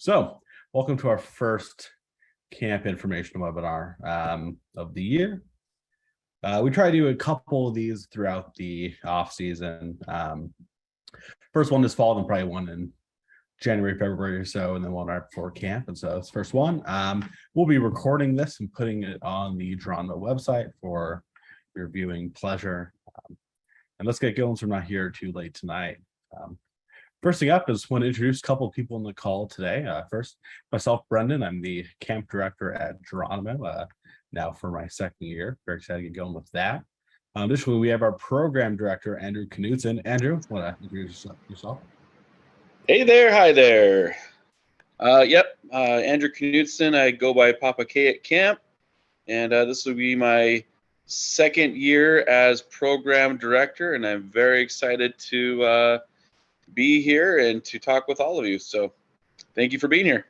So, welcome to our first camp information webinar of the year. We try to do a couple of these throughout the off season. First one this fall, then probably one in January, February or so, and then one right before camp. And so it's the first one. We'll be recording this and putting it on the Geronimo website for your viewing pleasure. And let's get going so we're not here too late tonight. First thing up is want to introduce a couple of people on the call today. First, myself, Brendan. I'm the camp director at Geronimo, now for my second year. Very excited to get going with that. Additionally, we have our program director, Andrew Knudsen. Andrew, want to introduce yourself? Hey there, hi there. Andrew Knudsen. I go by Papa K at camp, and this will be my second year as program director, and I'm very excited to be here and to talk with all of you. So thank you for being here.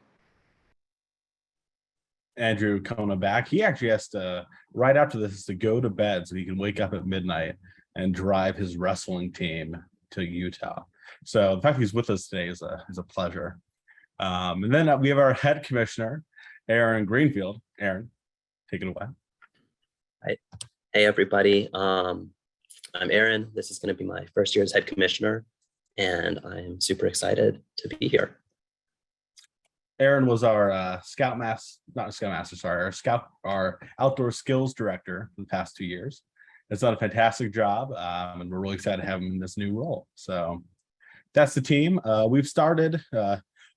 Andrew coming back. He actually has to, right after this, to go to bed so he can wake up at midnight and drive his wrestling team to Utah. So the fact he's with us today is a pleasure. And then we have our head commissioner, Aaron Greenfield. Aaron, take it away. Hi. Hey, everybody. I'm Aaron. This is going to be my first year as head commissioner, and I'm super excited to be here. Aaron was our our outdoor skills director for the past 2 years. Has done a fantastic job, and we're really excited to have him in this new role. So that's the team. We've started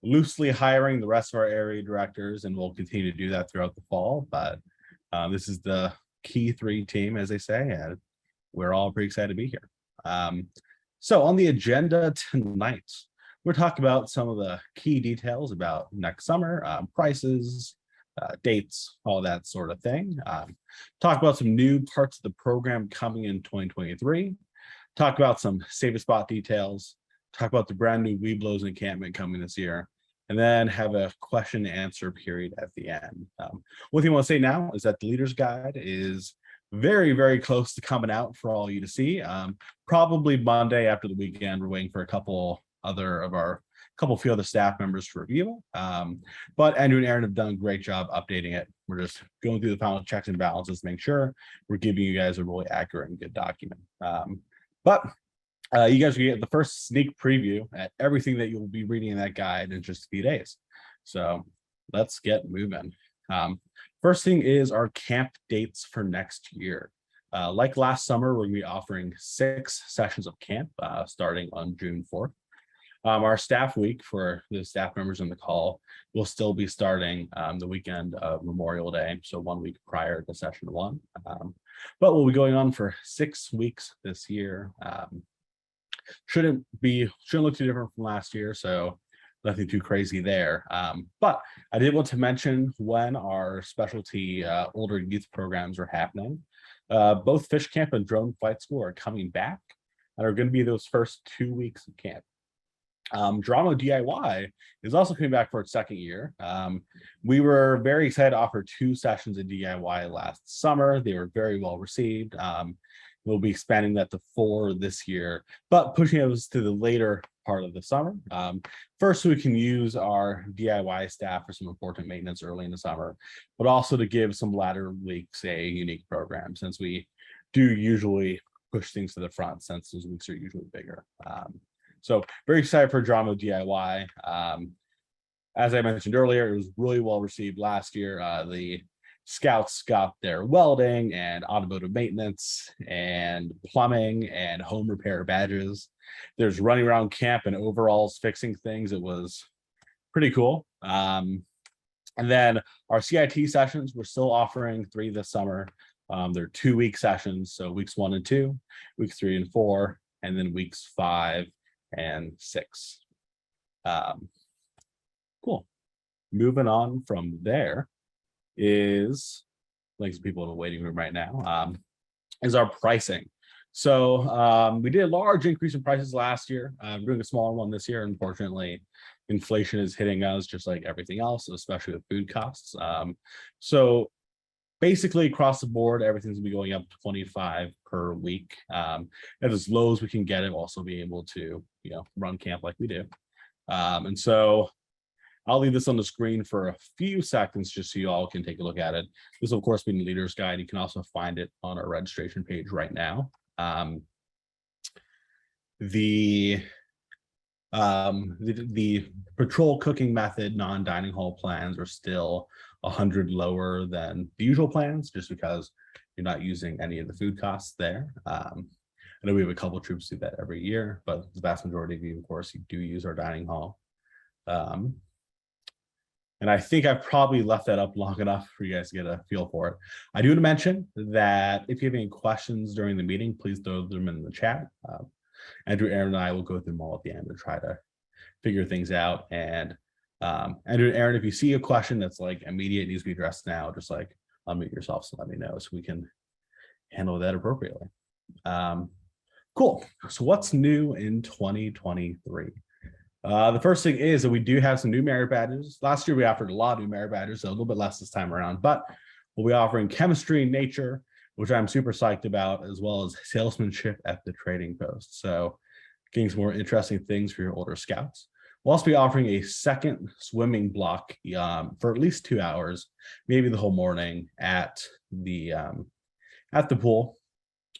loosely hiring the rest of our area directors, and we'll continue to do that throughout the fall. But this is the key 3 team, as they say, and we're all pretty excited to be here. So on the agenda tonight, we're talking about some of the key details about next summer, prices, dates, all that sort of thing. Talk about some new parts of the program coming in 2023. Talk about some Save a Spot details. Talk about the brand new Webelos encampment coming this year. And then have a question and answer period at the end. One thing I want to say now is that the Leader's Guide is very, very close to coming out for all you to see. Probably Monday after the weekend. We're waiting for a few other staff members to review. But Andrew and Aaron have done a great job updating it. We're just going through the final checks and balances to make sure we're giving you guys a really accurate and good document. You guys will get the first sneak preview at everything that you'll be reading in that guide in just a few days. So let's get moving. First thing is our camp dates for next year. Like last summer, we're going to be offering 6 sessions of camp starting on June 4th. Our staff week for the staff members on the call will still be starting the weekend of Memorial Day, so 1 week prior to session 1. But we'll be going on for 6 weeks this year. Shouldn't look too different from last year, so nothing too crazy there. But I did want to mention when our specialty older youth programs are happening. Both Fish Camp and Drone Flight School are coming back and are going to be those first 2 weeks of camp. Geronimo DIY is also coming back for its second year. We were very excited to offer 2 sessions of DIY last summer. They were very well received. We'll be expanding that to 4 this year, but pushing us to the later part of the summer. First, we can use our DIY staff for some important maintenance early in the summer, but also to give some latter weeks a unique program, since we do usually push things to the front, since those weeks are usually bigger. So very excited for Geronimo DIY. As I mentioned earlier, it was really well received last year. The Scouts got their welding and automotive maintenance and plumbing and home repair badges. There's running around camp in overalls fixing things. It was pretty cool. And then our CIT sessions, we're still offering 3 this summer. They're 2-week sessions, so weeks 1 and 2, weeks 3 and 4, and then weeks 5 and 6. Cool. Moving on from there is, like, some people in the waiting room right now, is our pricing. So we did a large increase in prices last year. We're doing a smaller one this year. Unfortunately, inflation is hitting us just like everything else, especially with food costs. So basically across the board, everything's gonna be going up 25 per week. At as low as we can get it, also be able to, run camp like we do. And so I'll leave this on the screen for a few seconds just so you all can take a look at it. This will, of course, be in the leader's guide. You can also find it on our registration page right now. The patrol cooking method non-dining hall plans are still 100 lower than the usual plans, just because you're not using any of the food costs there. I know we have a couple of troops do that every year, but the vast majority of you, of course, you do use our dining hall. And I think I've probably left that up long enough for you guys to get a feel for it. I do want to mention that if you have any questions during the meeting, please throw them in the chat. Andrew, Aaron, and I will go through them all at the end and try to figure things out. And Andrew, Aaron, if you see a question that's like immediate, needs to be addressed now, just like unmute yourself and let me know so we can handle that appropriately. Cool. So what's new in 2023? The first thing is that we do have some new merit badges. Last year we offered a lot of new merit badges, so a little bit less this time around, but we'll be offering chemistry and nature, which I'm super psyched about, as well as salesmanship at the trading post. So getting some more interesting things for your older scouts. We'll also be offering a second swimming block for at least 2 hours, maybe the whole morning at the pool.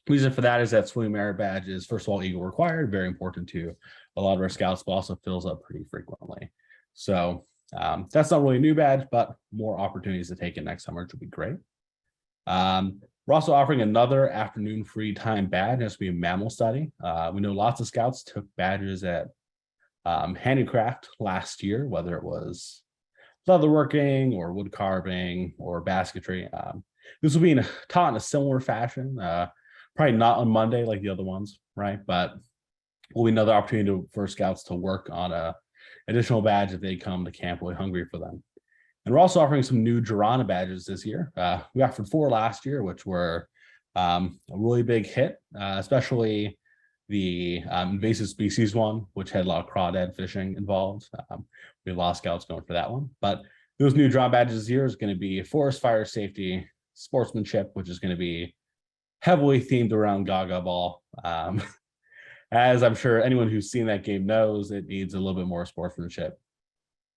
Reason for that is that swimming merit badge is, first of all, Eagle required, very important to a lot of our scouts, but also fills up pretty frequently. So that's not really a new badge, but more opportunities to take it next summer, which would be great. We're also offering another afternoon free time badge. It has to be a mammal study. We know lots of scouts took badges at handicraft last year, whether it was leatherworking or wood carving or basketry. This will be taught in a similar fashion, probably not on Monday like the other ones, right? But will be another opportunity for scouts to work on a additional badge if they come to camp really hungry for them. And we're also offering some new Geronimo badges this year. We offered 4 last year, which were a really big hit, especially the invasive species one, which had a lot of crawdad fishing involved. We have a lot of scouts going for that one. But those new Geronimo badges this year is going to be forest fire safety, sportsmanship, which is going to be heavily themed around Gaga Ball. As I'm sure anyone who's seen that game knows, it needs a little bit more sportsmanship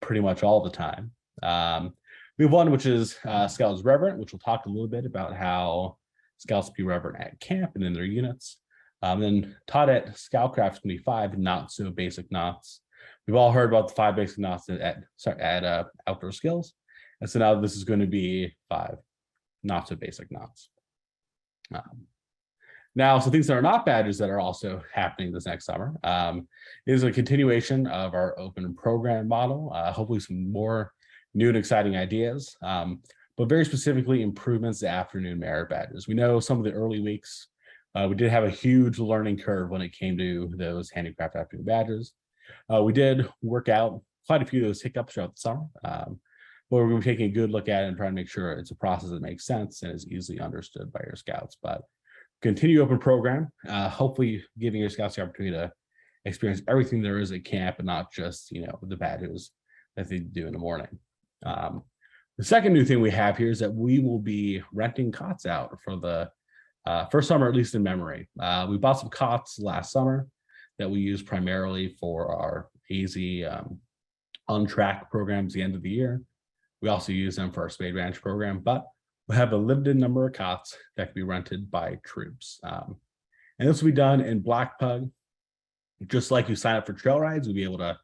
pretty much all the time. We have one which is Scouts Reverent, which we'll talk a little bit about how scouts be reverent at camp and in their units. Then taught at Scoutcraft is going to be 5 not so basic knots. We've all heard about the 5 basic knots at outdoor skills, and so now this is going to be 5 not so basic knots. Now, some things that are not badges that are also happening this next summer is a continuation of our open program model. Hopefully some more new and exciting ideas, but very specifically improvements to afternoon merit badges. We know some of the early weeks, we did have a huge learning curve when it came to those handicraft afternoon badges. We did work out quite a few of those hiccups throughout the summer, but we're going to be taking a good look at it and trying to make sure it's a process that makes sense and is easily understood by your scouts. But continue open program, hopefully giving your scouts the opportunity to experience everything there is at camp and not just, the badges that they do in the morning. The second new thing we have here is that we will be renting cots out for the first summer, at least in memory. We bought some cots last summer that we use primarily for our AZ on-track programs at the end of the year. We also use them for our Spade Ranch program, but we have a limited number of cots that can be rented by troops. And this will be done in Black Pug. Just like you sign up for trail rides, you'll be able to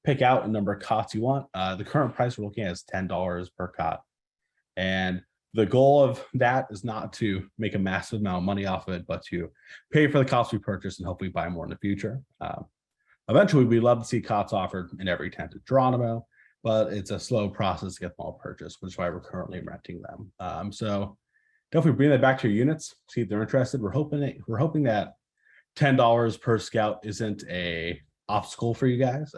pick out a number of cots you want. The current price we're looking at is $10 per cot. And the goal of that is not to make a massive amount of money off of it, but to pay for the cots we purchase and hopefully buy more in the future. Eventually, we'd love to see cots offered in every tent at Geronimo, but it's a slow process to get them all purchased, which is why we're currently renting them. So definitely bring that back to your units, see if they're interested. We're hoping that $10 per scout isn't a obstacle for you guys,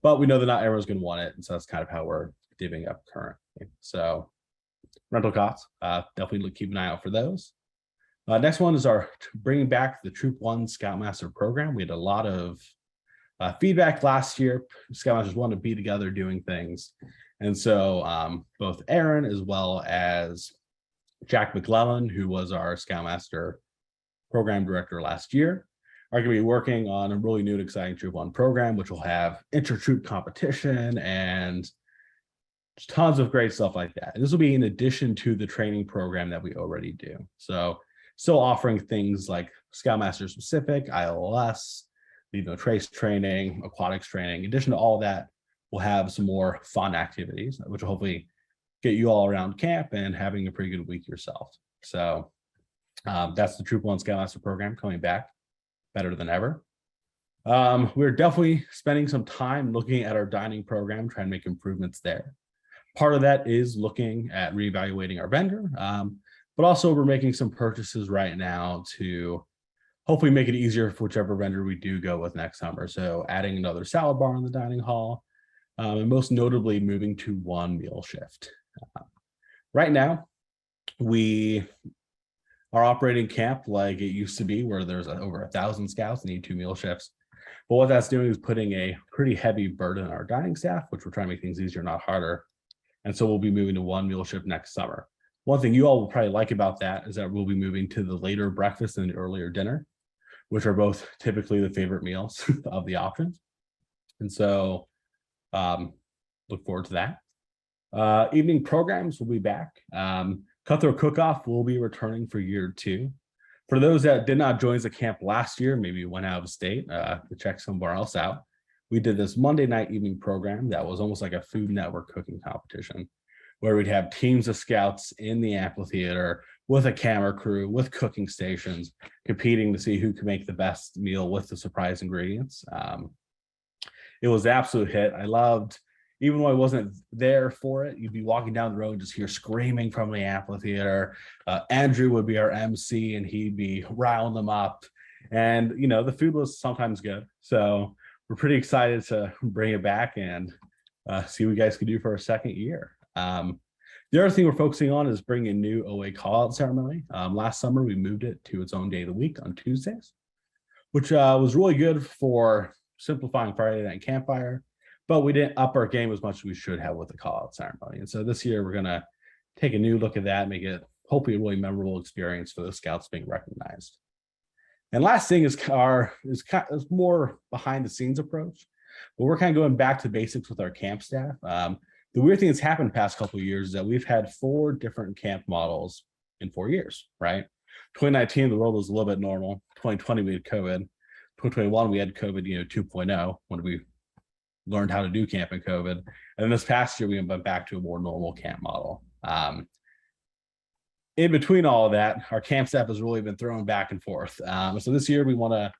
but we know that not everyone's going to want it, and so that's kind of how we're divvying up currently. So rental costs, definitely keep an eye out for those. Next one is our bringing back the Troop 1 Scoutmaster program. We had a lot of feedback last year. Scoutmasters want to be together doing things, and so both Aaron as well as Jack McClellan, who was our Scoutmaster program director last year, are going to be working on a really new and exciting Troop 1 program, which will have inter-troop competition and just tons of great stuff like that. And this will be in addition to the training program that we already do. So still offering things like Scoutmaster specific, ILS, leave no trace training, aquatics training. In addition to all that, we'll have some more fun activities, which will hopefully get you all around camp and having a pretty good week yourself. So that's the Troop 1 Scoutmaster program coming back better than ever. We're definitely spending some time looking at our dining program, trying to make improvements there. Part of that is looking at reevaluating our vendor, but also we're making some purchases right now to hopefully make it easier for whichever vendor we do go with next summer. So adding another salad bar in the dining hall, and most notably moving to 1 meal shift. Right now, we are operating camp like it used to be, where there's over 1,000 scouts and need 2 meal shifts. But what that's doing is putting a pretty heavy burden on our dining staff, which we're trying to make things easier, not harder. And so we'll be moving to 1 meal shift next summer. One thing you all will probably like about that is that we'll be moving to the later breakfast and the earlier dinner, which are both typically the favorite meals of the options. And so look forward to that. Evening programs will be back. Cutthroat Cook-Off will be returning for year 2. For those that did not join the camp last year, maybe went out of state to check somewhere else out, we did this Monday night evening program that was almost like a Food Network cooking competition, where we'd have teams of scouts in the amphitheater with a camera crew, with cooking stations, competing to see who could make the best meal with the surprise ingredients. It was an absolute hit. I loved, even though I wasn't there for it, you'd be walking down the road and just hear screaming from the amphitheater. Andrew would be our MC and he'd be riling them up. And, you know, the food was sometimes good. So we're pretty excited to bring it back and see what you guys can do for our second year. The other thing we're focusing on is bringing a new OA call-out ceremony. Last summer, we moved it to its own day of the week on Tuesdays, which was really good for simplifying Friday night campfire, but we didn't up our game as much as we should have with the call-out ceremony. And so this year, we're going to take a new look at that, make it hopefully a really memorable experience for the scouts being recognized. And last thing is more behind the scenes approach, but we're kind of going back to basics with our camp staff. The weird thing that's happened the past couple of years is that we've had 4 different camp models in 4 years, right? 2019, the world was a little bit normal. 2020, we had COVID. 2021, we had COVID, 2.0, when we learned how to do camp in COVID. And then this past year, we went back to a more normal camp model. In between all of that, our camp staff has really been thrown back and forth. So this year, we want to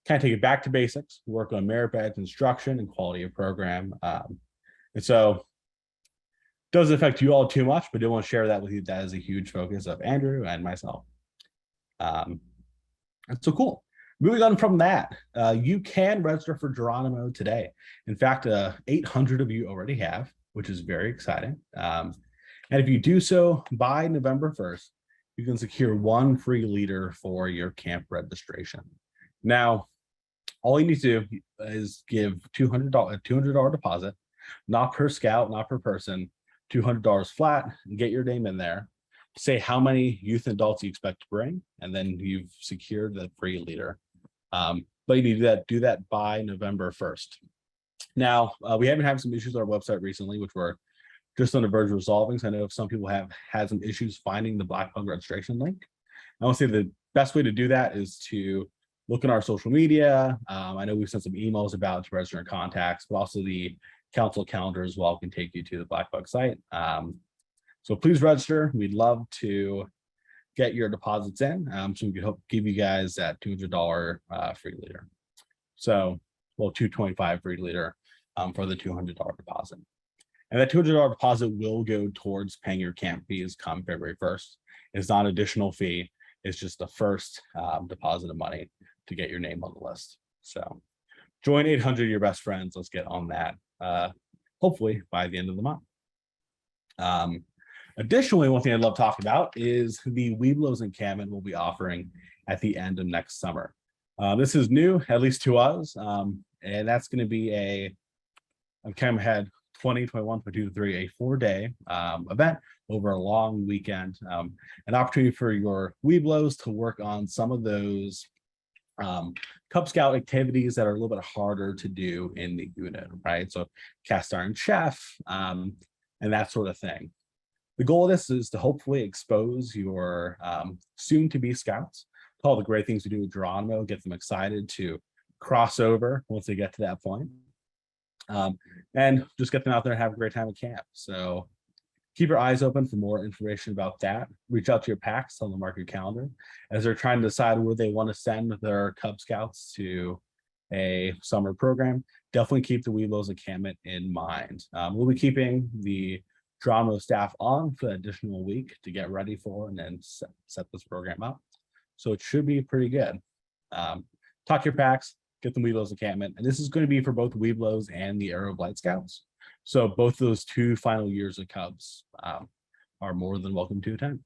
kind of take it back to basics, work on merit badge instruction and quality of program. And so doesn't affect you all too much, but I do want to share that with you. That is a huge focus of Andrew and myself. And so cool. Moving on from that, you can register for Geronimo today. In fact, 800 of you already have, which is very exciting. And if you do so by November 1st, you can secure 1 free leader for your camp registration. Now, all you need to do is give $200 deposit, not per scout, not per person, $200 flat, and get your name in there. Say how many youth and adults you expect to bring, and then you've secured the free leader. But you need to do that by November 1st. Now, we have been having some issues on our website recently, which we're just on the verge of resolving. So I know some people have had some issues finding the Black Bug registration link. I want to say the best way to do that is to look in our social media. I know we've sent some emails about to register in contacts, but also the council calendar as well can take you to the Black Bug site. So please register. We'd love to get your deposits in, so we could hope give you guys that $200 free leader. So, well, $225 free leader for the $200 deposit. And that $200 deposit will go towards paying your camp fees come February 1st. It's not an additional fee. It's just the first deposit of money to get your name on the list. So join 800 of your best friends. Let's get on that, hopefully by the end of the month. Additionally, one thing I'd love to talk about is the Webelos encampment we'll be offering at the end of next summer. This is new, at least to us, and that's going to be I'm kind of ahead, 20, 21, 22, 23, a 4-day event over a long weekend. An opportunity for your Webelos to work on some of those Cub Scout activities that are a little bit harder to do in the unit, right? So cast iron chef, and that sort of thing. The goal of this is to hopefully expose your soon-to-be scouts to all the great things we do with Geronimo, get them excited to cross over once they get to that point, and just get them out there and have a great time at camp. So keep your eyes open for more information about that. Reach out to your packs, tell them to mark your calendar as they're trying to decide where they want to send their Cub Scouts to a summer program. Definitely keep the Webelos encampment in mind. We'll be keeping the Geronimo staff on for an additional week to get ready for and then set this program up. So it should be pretty good. Talk your packs, get the Webelos encampment, and this is going to be for both Webelos and the Arrow Blight Scouts. So both those 2 final years of Cubs are more than welcome to attend.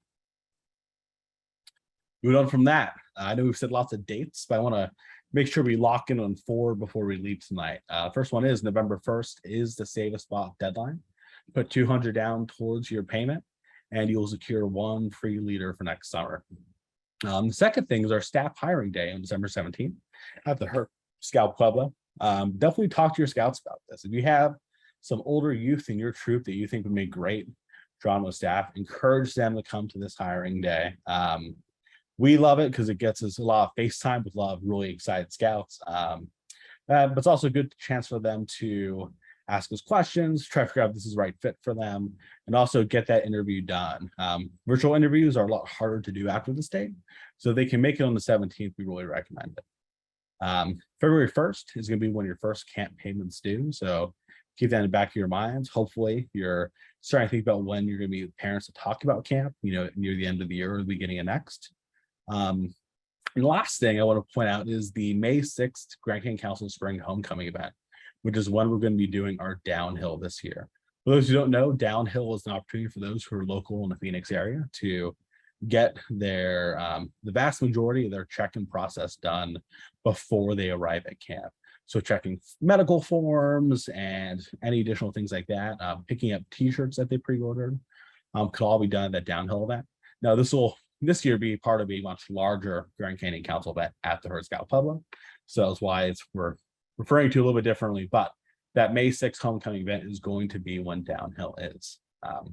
Moving on from that, I know we've said lots of dates, but I want to make sure we lock in on 4 before we leave tonight. First one is November 1st is the save a spot deadline. Put 200 down towards your payment, and you'll secure 1 free leader for next summer. The second thing is our staff hiring day on December 17th at the Hurt Scout Pueblo. Definitely talk to your scouts about this. If you have some older youth in your troop that you think would make great Geronimo staff, encourage them to come to this hiring day. We love it because it gets us a lot of face time with a lot of really excited scouts. But it's also a good chance for them to ask us questions, try to figure out if this is the right fit for them, and also get that interview done. Virtual interviews are a lot harder to do after this date, so they can make it on the 17th. We really recommend it. February 1st is going to be when your first camp payments due, so keep that in the back of your minds. Hopefully you're starting to think about when you're going to be with parents to talk about camp, near the end of the year or the beginning of next. And the last thing I want to point out is the May 6th Grand Canyon Council Spring Homecoming event, which is when we're going to be doing our downhill this year. For those who don't know, downhill is an opportunity for those who are local in the Phoenix area to get their the vast majority of their check-in process done before they arrive at camp. So checking medical forms and any additional things like that, picking up t-shirts that they pre-ordered, could all be done at that downhill event. Now this year be part of a much larger Grand Canyon Council event at the Herd Scout Pueblo. So that's why we're referring to a little bit differently, but that May 6th homecoming event is going to be when downhill is. So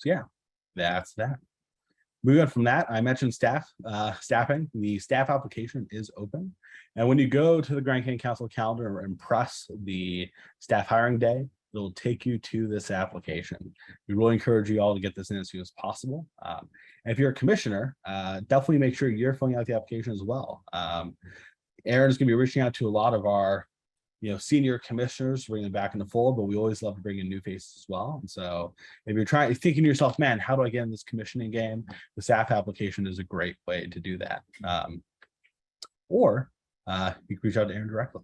yeah, that's that. Moving on from that, I mentioned staffing. The staff application is open. And when you go to the Grand Canyon Council calendar and press the staff hiring day, it'll take you to this application. We really encourage you all to get this in as soon as possible. And if you're a commissioner, definitely make sure you're filling out the application as well. Aaron is going to be reaching out to a lot of our senior commissioners, bring them back in the fold, but we always love to bring in new faces as well. And so if you're thinking to yourself, man, how do I get in this commissioning game? The staff application is a great way to do that. Or you can reach out to Aaron directly.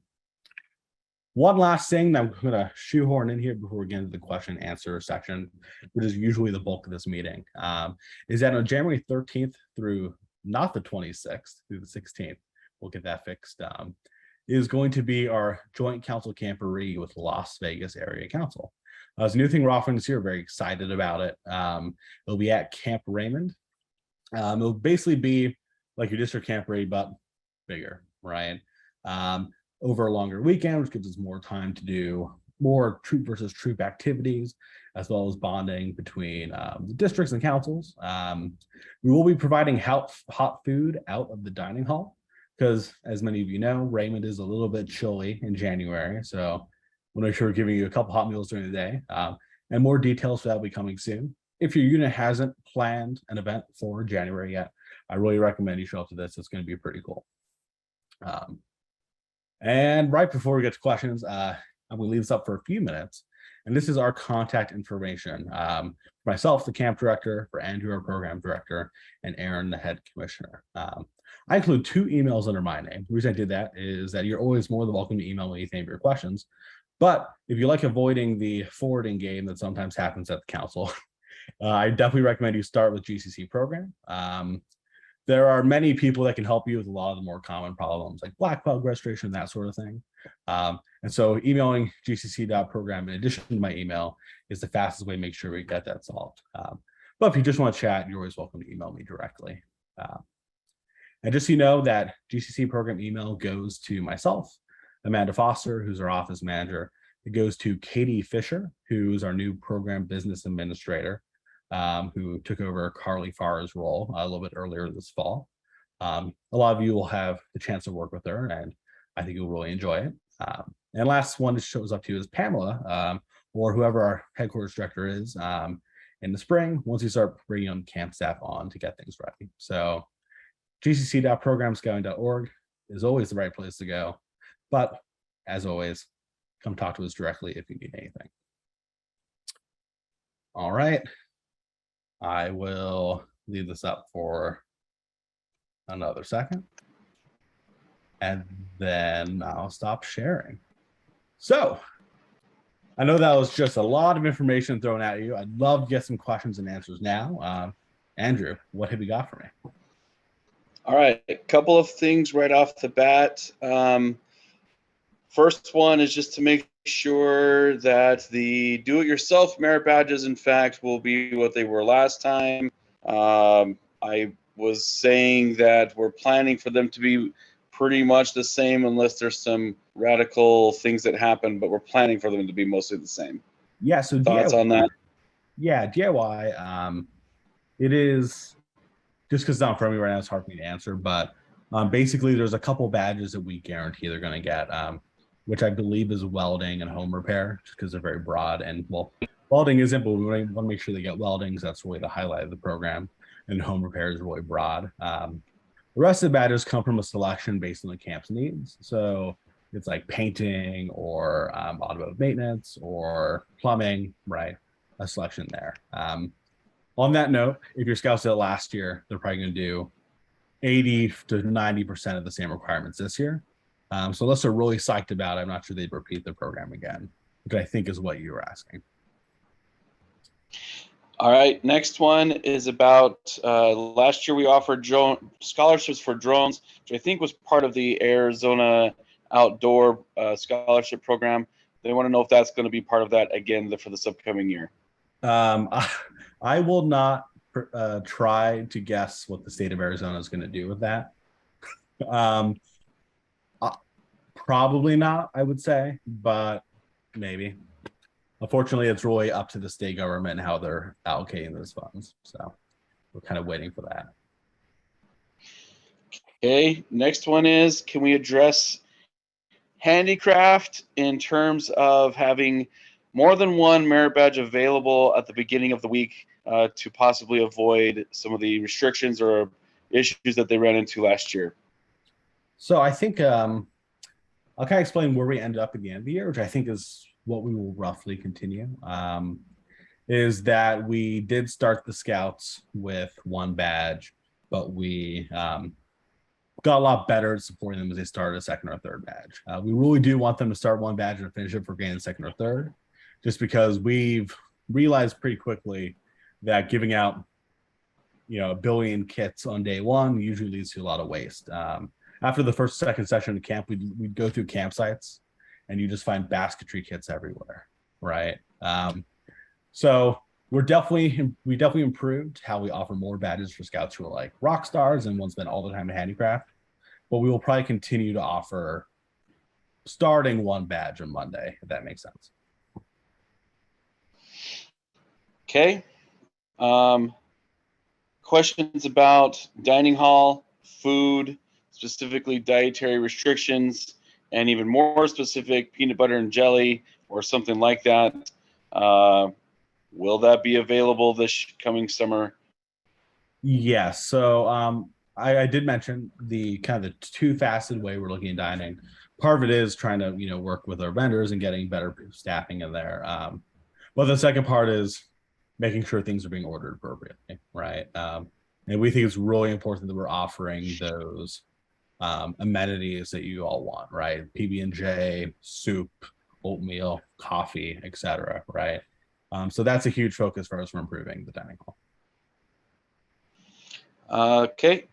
One last thing that I'm going to shoehorn in here before we get into the question and answer section, which is usually the bulk of this meeting, is that on January 13th through not the 26th, through the 16th, we'll get that fixed, is going to be our joint council camporee with Las Vegas Area Council. It's a new thing we're offering this year. Very excited about it. It'll be at Camp Raymond. It'll basically be like your district camporee, but bigger, right? Over a longer weekend, which gives us more time to do more troop versus troop activities, as well as bonding between the districts and councils. We will be providing hot food out of the dining hall, because as many of you know, Raymond is a little bit chilly in January. So we'll make sure we're giving you a couple hot meals during the day, and more details for that will be coming soon. If your unit hasn't planned an event for January yet, I really recommend you show up to this. It's going to be pretty cool. And right before we get to questions, I'm going to leave this up for a few minutes. And this is our contact information. For myself, the camp director, for Andrew, our program director, and Aaron, the head commissioner. I include 2 emails under my name. The reason I did that is that you're always more than welcome to email me anything of your questions. But if you like avoiding the forwarding game that sometimes happens at the council, I definitely recommend you start with GCC program. There are many people that can help you with a lot of the more common problems like black bug registration, that sort of thing. And so emailing gcc.program in addition to my email is the fastest way to make sure we get that solved. But if you just want to chat, you're always welcome to email me directly. And just so you know, that GCC program email goes to myself, Amanda Foster, who's our office manager. It goes to Katie Fisher, who's our new program business administrator, who took over Carly Farr's role a little bit earlier this fall. A lot of you will have the chance to work with her, and I think you'll really enjoy it. And last one that shows up to you is Pamela, or whoever our headquarters director is, in the spring, once you start bringing camp staff on to get things ready. So gcc.programscouting.org is always the right place to go. But as always, come talk to us directly if you need anything. All right. I will leave this up for another second, and then I'll stop sharing. So I know that was just a lot of information thrown at you. I'd love to get some questions and answers now. Andrew, what have you got for me? All right, a couple of things right off the bat. First one is just to make sure that the do-it-yourself merit badges, in fact, will be what they were last time. I was saying that we're planning for them to be pretty much the same unless there's some radical things that happen, but we're planning for them to be mostly the same. Yeah, so thoughts DIY, on that? Yeah, DIY, it is, just because it's not for me right now, it's hard for me to answer, but basically there's a couple badges that we guarantee they're going to get, which I believe is welding and home repair, just because they're very broad. And well, welding isn't, but we want to make sure they get welding, because that's really the highlight of the program, and home repair is really broad. The rest of the badges come from a selection based on the camp's needs. So it's like painting or automotive maintenance or plumbing, right? A selection there. On that note, if your scouts did it last year, they're probably going to do 80 to 90% of the same requirements this year. So unless they're really psyched about it, I'm not sure they'd repeat the program again, which I think is what you were asking. All right, next one is about last year we offered scholarships for drones, which I think was part of the Arizona Outdoor Scholarship Program. They want to know if that's going to be part of that again for this upcoming year. I will not try to guess what the state of Arizona is going to do with that. Probably not, I would say, but maybe. Unfortunately, it's really up to the state government and how they're allocating those funds. So we're kind of waiting for that. Okay, next one is, can we address handicraft in terms of having more than one merit badge available at the beginning of the week to possibly avoid some of the restrictions or issues that they ran into last year? So I think I'll kind of explain where we ended up at the end of the year, which I think is what we will roughly continue, is that we did start the scouts with one badge, but we got a lot better at supporting them as they started a second or third badge. We really do want them to start one badge and finish it for gaining second or third, just because we've realized pretty quickly that giving out, a billion kits on day one usually leads to a lot of waste. After the first, second session of camp, we'd go through campsites, and you just find basketry kits everywhere, right? So we definitely improved how we offer more badges for scouts who are like rock stars and want to spend all the time in handicraft. But we will probably continue to offer starting one badge on Monday, if that makes sense. Okay. Questions about dining hall, food, specifically dietary restrictions, and even more specific, peanut butter and jelly or something like that. Will that be available this coming summer? Yes. So I did mention the kind of the two-faceted way we're looking at dining. Part of it is trying to work with our vendors and getting better staffing in there. But the second part is making sure things are being ordered appropriately, right? And we think it's really important that we're offering those amenities that you all want, right? PB&J, soup, oatmeal, coffee, etc., right? So that's a huge focus for us for improving the dining hall. Okay,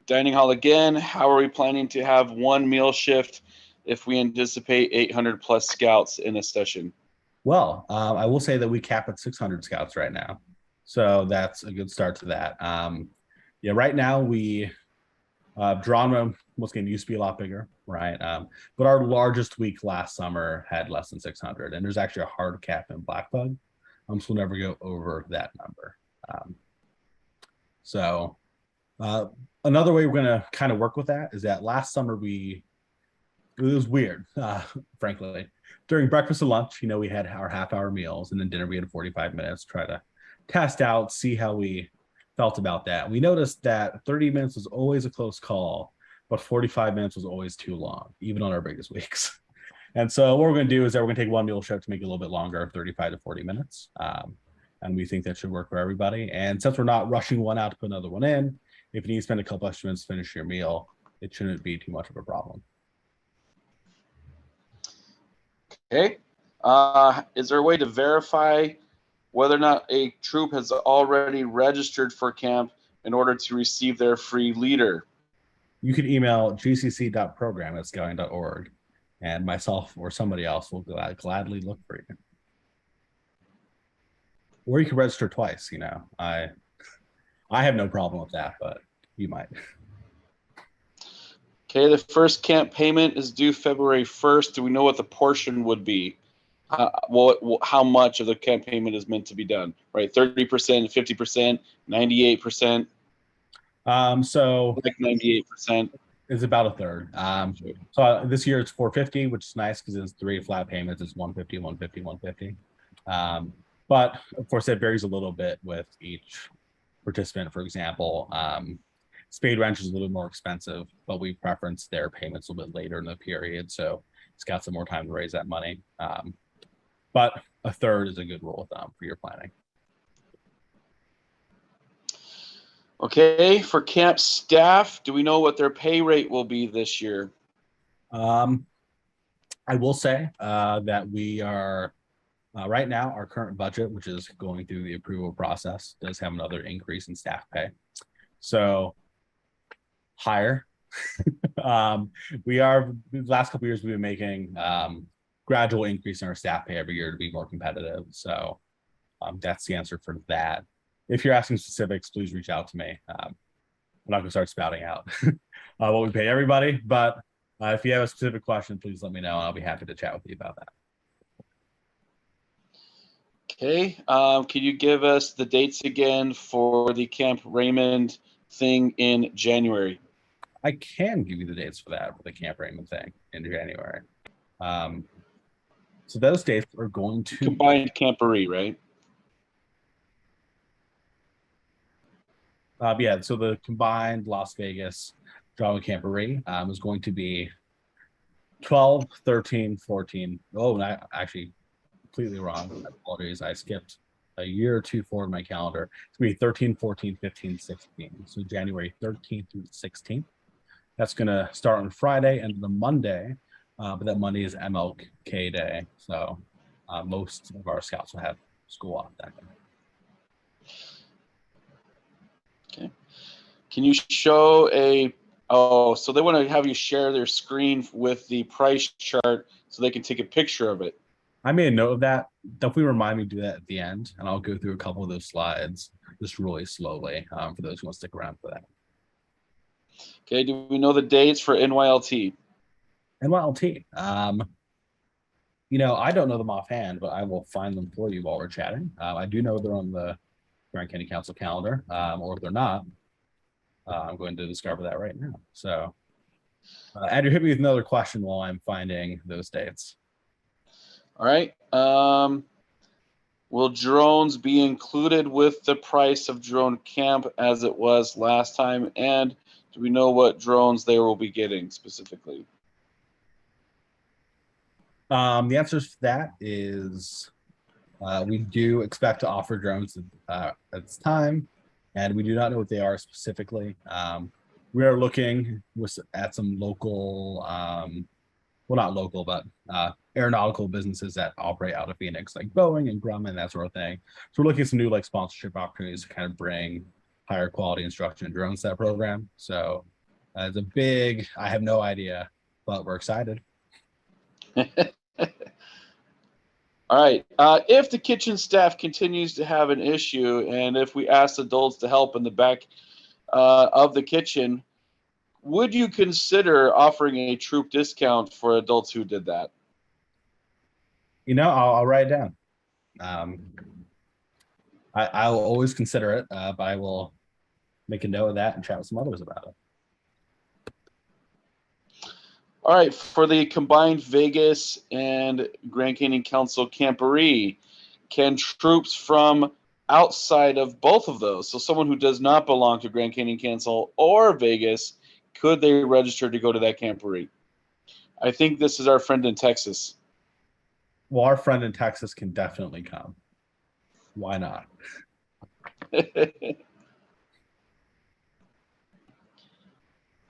dining hall again. How are we planning to have one meal shift if we anticipate 800 plus scouts in a session? Well, I will say that we cap at 600 scouts right now, so that's a good start to that. Yeah, right now we Geronimo was going to used to be a lot bigger, right? But our largest week last summer had less than 600, and there's actually a hard cap in Black Bug, so we'll never go over that number. Another way we're going to kind of work with that is that last summer it was weird, frankly. During breakfast and lunch, we had our half-hour meals, and then dinner we had 45 minutes to try to test out, see how we felt about that. We noticed that 30 minutes was always a close call, but 45 minutes was always too long, even on our biggest weeks. And so what we're going to do is that we're going to take one meal shift to make it a little bit longer, 35 to 40 minutes. And we think that should work for everybody. And since we're not rushing one out to put another one in, if you need to spend a couple extra minutes to finish your meal, it shouldn't be too much of a problem. Okay. Is there a way to verify whether or not a troop has already registered for camp in order to receive their free leader? You can email gcc.program@scouting.org, and myself or somebody else will gladly look for you. Or you can register twice. I have no problem with that, but you might. Okay, the first camp payment is due February 1st. Do we know what the portion would be? How much of the camp payment is meant to be done? Right, 30%, 50%, 98%. So like 98%. It's about a third. So this year it's 450, which is nice because it's 3 flat payments. It's 150, 150, 150. But of course, that varies a little bit with each participant. For example, Spade Ranch is a little more expensive, but we preference their payments a little bit later in the period, so it's got some more time to raise that money. But a third is a good rule of thumb for your planning. Okay, for camp staff, do we know what their pay rate will be this year? I will say that we are right now, our current budget, which is going through the approval process, does have another increase in staff pay. So higher. The last couple of years, we've been making gradual increase in our staff pay every year to be more competitive. So that's the answer for that. If you're asking specifics, please reach out to me. I'm not going to start spouting out what we pay everybody, but if you have a specific question, please let me know, and I'll be happy to chat with you about that. Okay, can you give us the dates again for the Camp Raymond thing in January? I can give you the dates for that, for the Camp Raymond thing in January. So those dates are going to combined camporee, right? Yeah, so the combined Las Vegas Drama Camporee is going to be 12, 13, 14. Oh, and I actually completely wrong. Apologies. I skipped a year or two forward in my calendar. It's going to be 13, 14, 15, 16. So January 13th through 16th. That's going to start on Friday and the Monday, but that Monday is MLK Day. So most of our scouts will have school off that day. Okay. Can you show so they want to have you share their screen with the price chart so they can take a picture of it. I made a note of that. Definitely remind me to do that at the end, and I'll go through a couple of those slides just really slowly for those who want to stick around for that. Okay, do we know the dates for NYLT? NYLT. I don't know them offhand, but I will find them for you while we're chatting. I do know they're on the Grand County Council calendar, or if they're not, I'm going to discover that right now. So, Andrew, hit me with another question while I'm finding those dates. All right. Will drones be included with the price of drone camp as it was last time? And do we know what drones they will be getting specifically? The answer to that is we do expect to offer drones at this time, and we do not know what they are specifically. We are looking at some local, well, not local, but aeronautical businesses that operate out of Phoenix, like Boeing and Grumman, that sort of thing. So we're looking at some new sponsorship opportunities to kind of bring higher quality instruction in drones to that program. So it's a big, I have no idea, but we're excited. All right. If the kitchen staff continues to have an issue, and if we ask adults to help in the back of the kitchen, would you consider offering a troop discount for adults who did that? I'll write it down. I'll always consider it, but I will make a note of that and chat with some others about it. All right, for the combined Vegas and Grand Canyon Council camporee, can troops from outside of both of those, so someone who does not belong to Grand Canyon Council or Vegas, could they register to go to that camporee? I think this is our friend in Texas. Well, our friend in Texas can definitely come. Why not?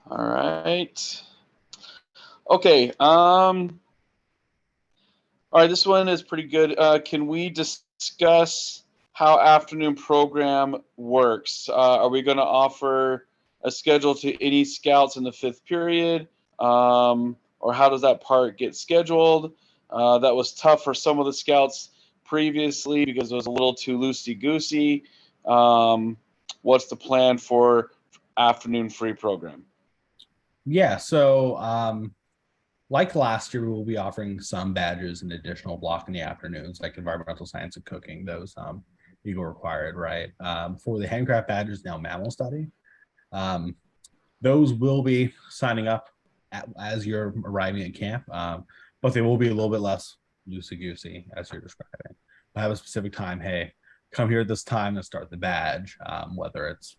All right. Okay. All right. This one is pretty good. Can we discuss how afternoon program works? Are we going to offer a schedule to any scouts in the 5th period? Or how does that part get scheduled? That was tough for some of the scouts previously because it was a little too loosey-goosey. What's the plan for afternoon free program? Yeah, so like last year, we will be offering some badges and additional block in the afternoons, like environmental science and cooking. Those Eagle required, right? For the handcraft badges, now mammal study. Those will be signing up as you're arriving at camp, but they will be a little bit less loosey-goosey as you're describing. I have a specific time. Hey, come here at this time to start the badge, whether it's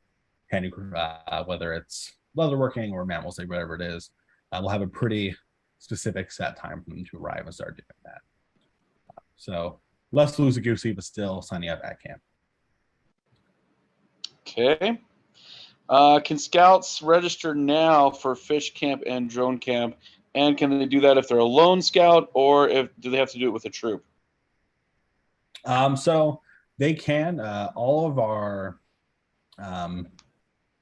whether it's leatherworking or mammal study, whatever it is. We'll have a pretty specific set time for them to arrive and start doing that. So less loosey-goosey, but still signing up at camp. Okay. Can scouts register now for fish camp and drone camp? And can they do that if they're a lone scout, or do they have to do it with a troop? So they can. All of our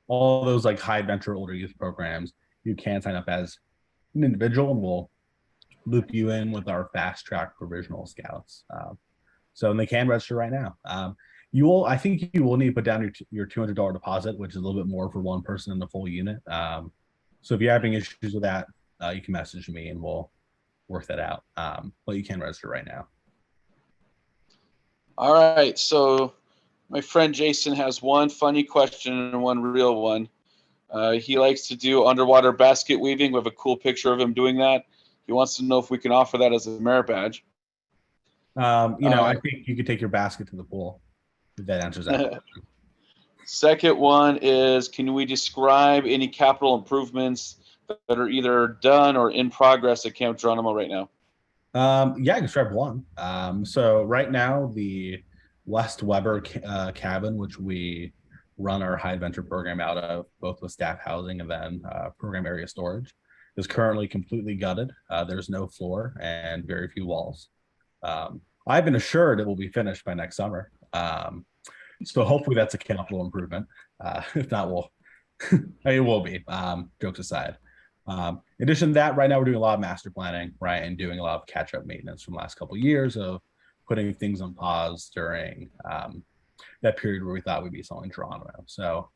all those like high adventure older youth programs, you can sign up as an individual, and we'll loop you in with our fast track provisional scouts. So they can register right now. I think you will need to put down your $200 deposit, which is a little bit more for one person in the full unit. So if you're having issues with that, you can message me and we'll work that out. But you can register right now. All right. So my friend Jason has one funny question and one real one. He likes to do underwater basket weaving. We have a cool picture of him doing that. He wants to know if we can offer that as a merit badge. I think you could take your basket to the pool. If that answers that question. Second one is, can we describe any capital improvements that are either done or in progress at Camp Geronimo right now? Yeah, I can describe one. So right now, the West Weber cabin, which we run our high adventure program out of, both with staff housing and then program area storage, is currently completely gutted. There's no floor and very few walls. I've been assured it will be finished by next summer. So hopefully that's a capital improvement. If not, it will be. Jokes aside. In addition to that, right now we're doing a lot of master planning, right, and doing a lot of catch-up maintenance from the last couple of years of putting things on pause during that period where we thought we'd be selling Geronimo. So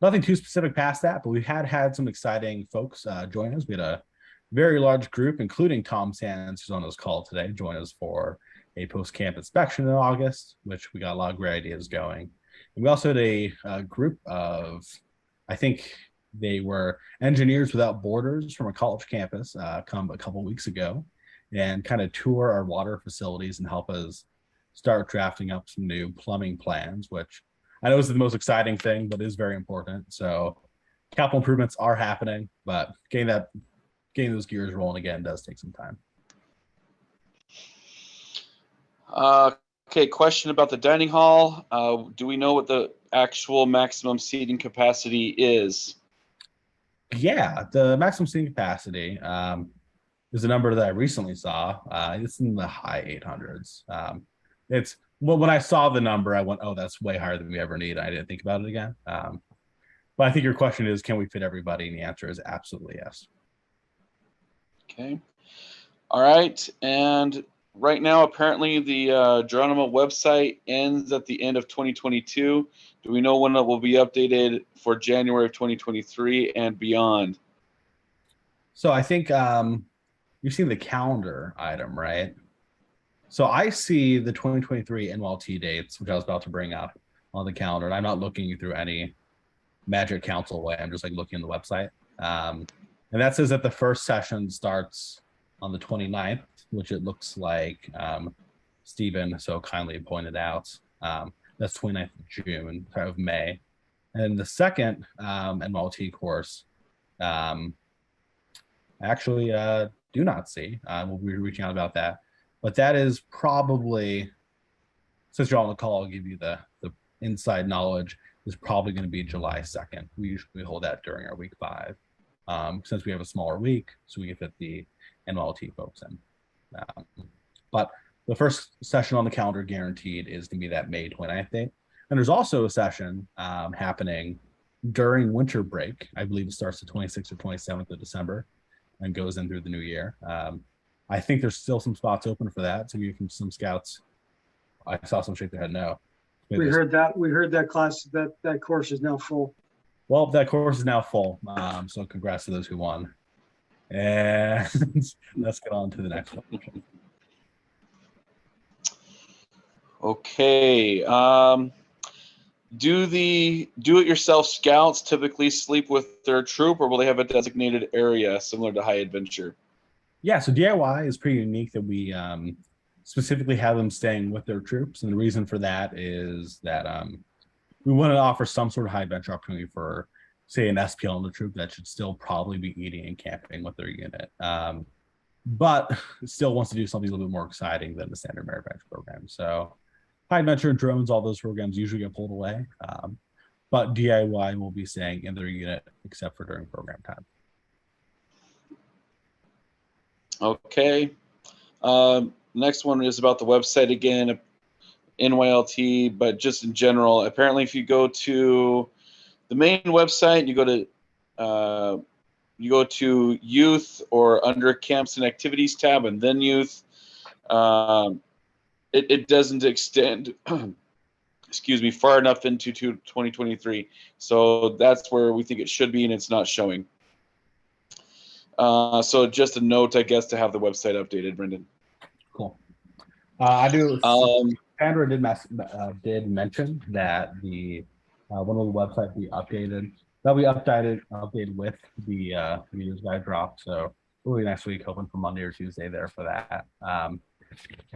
nothing too specific past that, but we had some exciting folks join us. We had a very large group, including Tom Sands, who's on this call today, join us for a post-camp inspection in August, which we got a lot of great ideas going. And we also had a group of, I think they were Engineers Without Borders from a college campus come a couple weeks ago and kind of tour our water facilities and help us start drafting up some new plumbing plans, which I know is the most exciting thing, but is very important. So capital improvements are happening, but getting those gears rolling again does take some time. Okay, question about the dining hall. Do we know what the actual maximum seating capacity is? Yeah, the maximum seating capacity is a number that I recently saw. It's in the high 800s. When I saw the number, I went, oh, that's way higher than we ever need. I didn't think about it again. But I think your question is, can we fit everybody? And the answer is absolutely yes. Okay. All right. And right now, apparently the Geronimo website ends at the end of 2022. Do we know when it will be updated for January of 2023 and beyond? So I think you've seen the calendar item, right? So I see the 2023 NYLT dates, which I was about to bring up on the calendar, and I'm not looking through any Magic Council way. I'm just like looking on the website. And that says that the first session starts on the 29th, which it looks like Stephen so kindly pointed out. That's 29th of June, sorry, of May. And the second NYLT course, actually do not see. We'll be reaching out about that. But that is probably, since you're on the call, I'll give you the inside knowledge, is probably going to be July 2nd. We usually hold that during our week 5. Since we have a smaller week, so we can fit the NYLT folks in. But the first session on the calendar guaranteed is going to be that May 29th date. And there's also a session happening during winter break. I believe it starts the 26th or 27th of December and goes in through the new year. I think there's still some spots open for that. So you can some scouts. I saw some shake their head no. We heard that class, that course is now full. Well, that course is now full. So congrats to those who won. And let's get on to the next one. Okay. Do the do-it-yourself scouts typically sleep with their troop, or will they have a designated area similar to High Adventure? Yeah, so DIY is pretty unique that we specifically have them staying with their troops. And the reason for that is that we want to offer some sort of high adventure opportunity for, say, an SPL in the troop that should still probably be eating and camping with their unit. But still wants to do something a little bit more exciting than the standard merit badge program. So high adventure and drones, all those programs usually get pulled away. But DIY will be staying in their unit except for during program time. Okay. Next one is about the website again, NYLT, but just in general. Apparently, if you go to the main website, you go to youth or under camps and activities tab, and then youth. It doesn't extend, excuse me, far enough into 2023. So that's where we think it should be, and it's not showing. So just a note, I guess, to have the website updated, Brendan. Cool. I do. Sandra did mention that the one of the websites be updated. That'll be updated with the reader's guide drop. So we'll be next week, hoping for Monday or Tuesday there for that.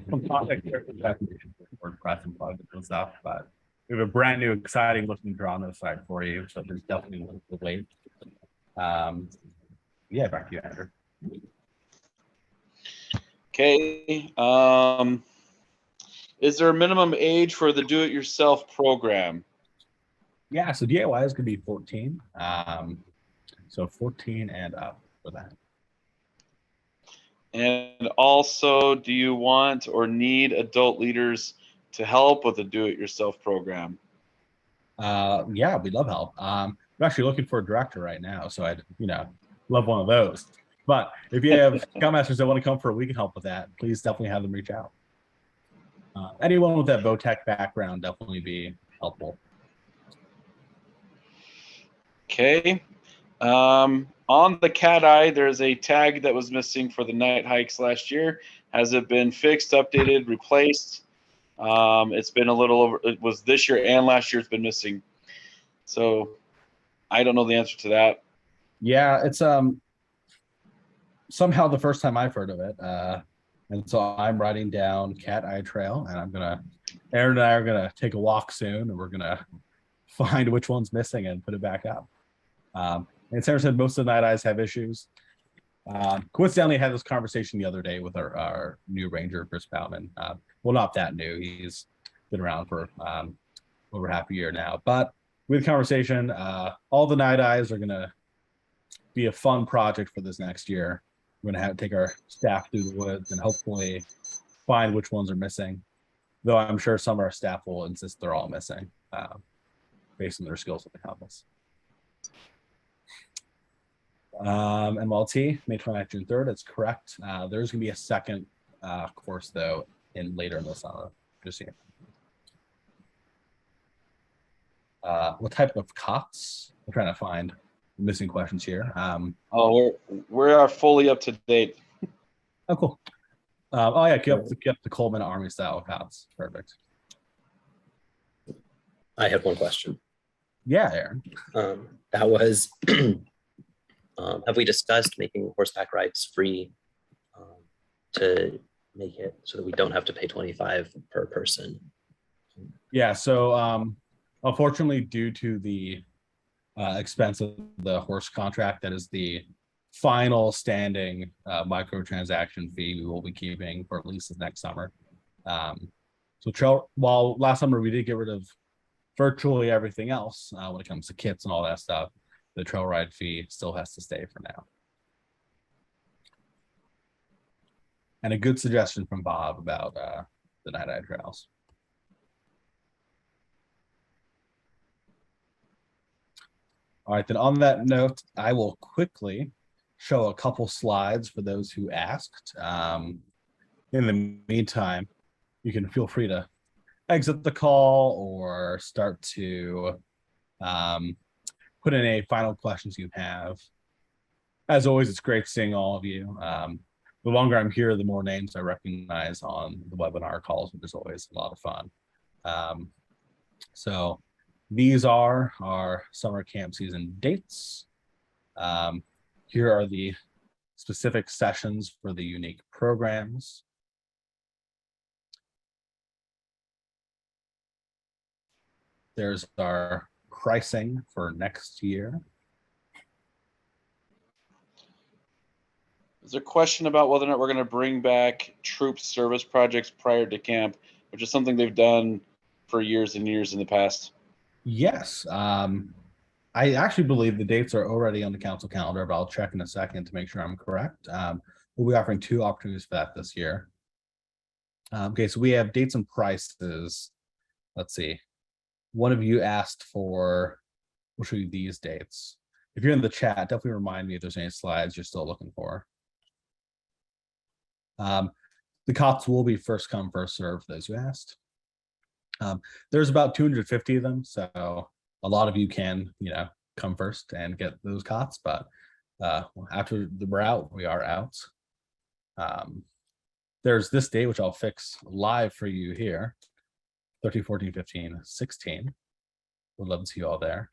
Some contact information for WordPress and plugins and stuff, but we have a brand new, exciting looking Geronimo site for you. So there's definitely a wait. Yeah, back to you, Andrew. Okay. Is there a minimum age for the do-it-yourself program? Yeah, so DIY is going to be 14. So 14 and up for that. And also, do you want or need adult leaders to help with the do-it-yourself program? Yeah, we'd love help. We're actually looking for a director right now, so I'd love one of those. But if you have scoutmasters that want to come for a week and help with that, please definitely have them reach out. Anyone with that VOTEC background definitely be helpful. Okay. On the cat eye, there's a tag that was missing for the night hikes last year. Has it been fixed, updated, replaced? It's been a little over, it was this year and last year it's been missing. So I don't know the answer to that. Yeah, it's somehow the first time I've heard of it. And so I'm writing down Cat Eye Trail, and Aaron and I are gonna take a walk soon, and we're gonna find which one's missing and put it back up. And Sarah said most of the night eyes have issues. Coincidentally, I had this conversation the other day with our new ranger, Chris Bauman. Well, not that new. He's been around for over half a year now. But with the conversation, all the night eyes are gonna be a fun project for this next year. We're gonna have to take our staff through the woods and hopefully find which ones are missing. Though I'm sure some of our staff will insist they're all missing based on their skills with the compass. NYLT, May 29th, June 3rd, that's correct. There's gonna be a second course though later in the summer. Just seeing. What type of cots? I'm trying to find missing questions here. Oh, we are fully up to date. Oh, cool. Oh yeah, kept the Coleman Army style cots. Perfect. I had one question. Yeah, Aaron. That was, have we discussed making horseback rides free to make it so that we don't have to pay 25 per person? Yeah, so unfortunately, due to the expense of the horse contract, that is the final standing microtransaction fee we will be keeping for at least the next summer. While last summer we did get rid of virtually everything else when it comes to kits and all that stuff, the trail ride fee still has to stay for now. And a good suggestion from Bob about the Night Eye Trails. All right, then on that note, I will quickly show a couple slides for those who asked. In the meantime, you can feel free to exit the call or start to put in any final questions you have. As always, it's great seeing all of you. The longer I'm here, the more names I recognize on the webinar calls, which is always a lot of fun. So these are our summer camp season dates. Here are the specific sessions for the unique programs. There's our pricing for next year. Is there a question about whether or not we're going to bring back troop service projects prior to camp, which is something they've done for years and years in the past? Yes. I actually believe the dates are already on the council calendar, but I'll check in a second to make sure I'm correct. We'll be offering 2 opportunities for that this year. Okay, so we have dates and prices. Let's see. One of you asked for, we'll show you these dates. If you're in the chat, definitely remind me if there's any slides you're still looking for. The cots will be first come, first serve for those who asked. There's about 250 of them, so a lot of you can, come first and get those cots, but after we're out, we are out. There's this day, which I'll fix live for you here, 13, 14, 15, 16. Would love to see you all there.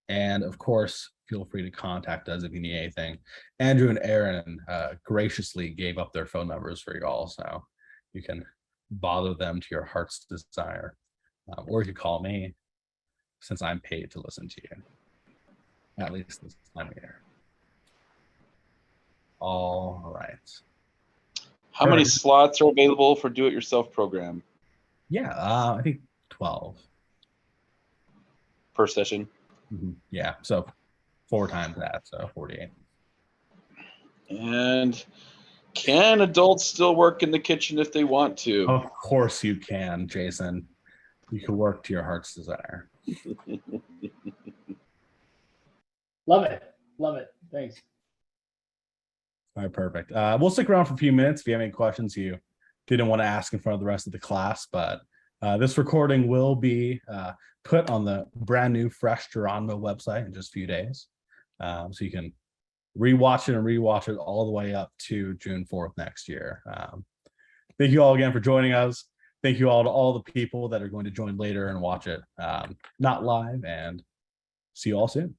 And of course, feel free to contact us if you need anything. Andrew and Aaron graciously gave up their phone numbers for you all, so you can bother them to your heart's desire. Or you could call me, since I'm paid to listen to you. At least this time of year. All right. How many slots are available for do-it-yourself program? Yeah, I think 12. Per session? Yeah, so 4 times that, so 48. And can adults still work in the kitchen if they want to? Of course you can, Jason. You can work to your heart's desire. Love it. Love it. Thanks. All right, perfect. We'll stick around for a few minutes if you have any questions you didn't want to ask in front of the rest of the class, but this recording will be put on the brand new, fresh Geronimo website in just a few days. So you can rewatch it all the way up to June 4th next year. Thank you all again for joining us. Thank you all to all the people that are going to join later and watch it not live, and see you all soon.